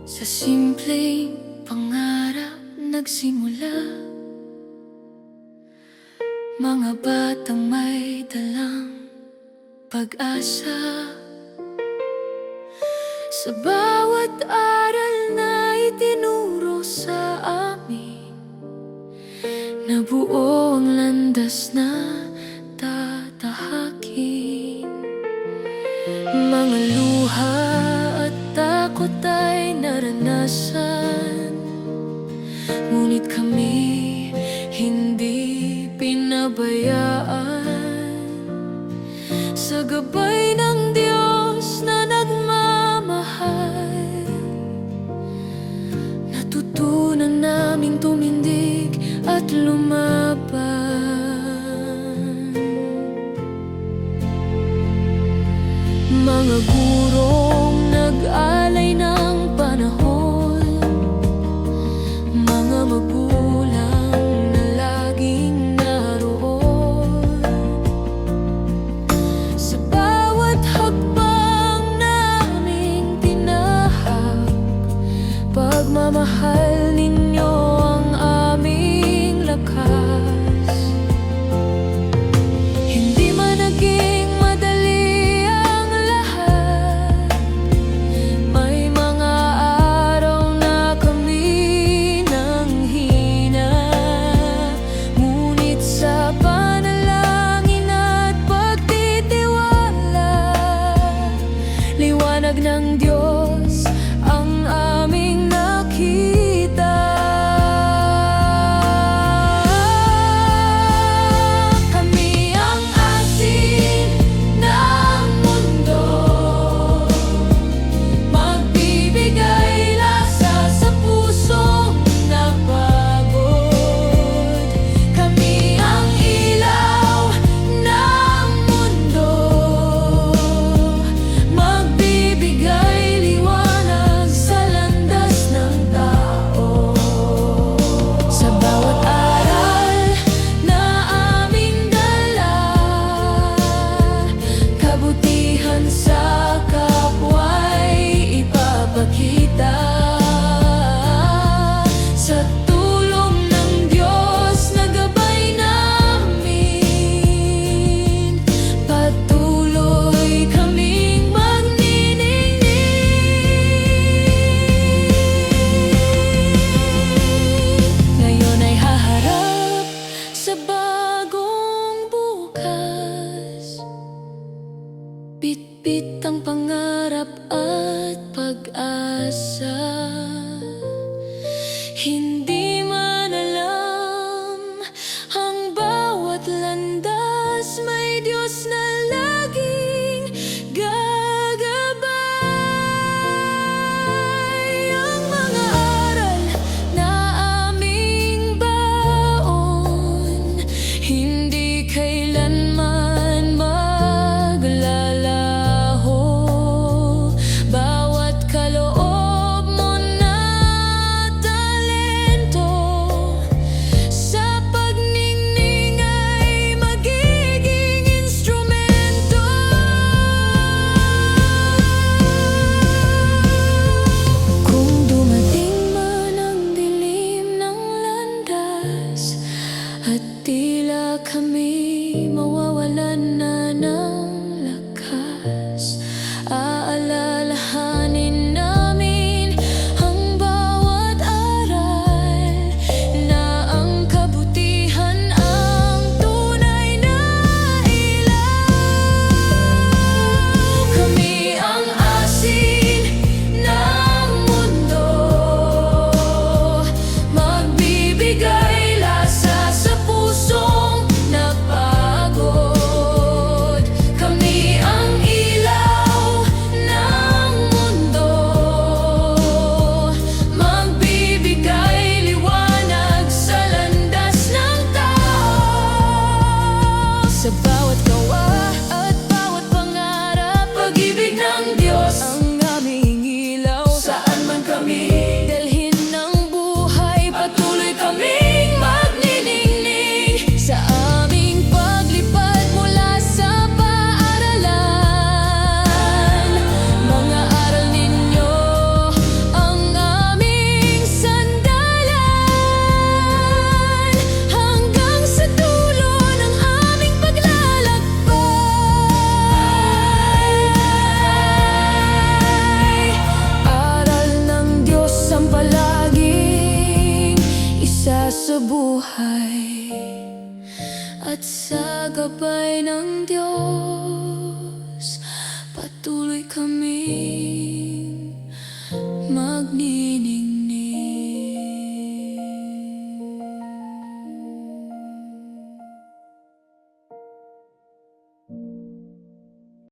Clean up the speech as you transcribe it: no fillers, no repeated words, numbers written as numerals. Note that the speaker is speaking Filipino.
Sa simpleng pangarap nagsimula, mga batang may dalang pag-asa. Sa bawat aral na itinuro sa amin, nabuo ang landas na tatahakin. Mga luha at takot ay naranasan, ngunit kami hindi pinabayaan. Sa gabay ng Diyos na nagmamahal, natutunan naming tumindig at lumaban. Mga gurong nag-alay ng panahon, mga magulang na laging naroon. Sa bawat hakbang naming tinahak, pagmamahal ninyo ang aming lakas. Hindi man naging madali ang lahat, may mga araw na kami nanghina, ngunit sa panalangin at pagtitiwala, liwanag ng Diyos ang aming nakita. gabay ng Diyos, patuloy kami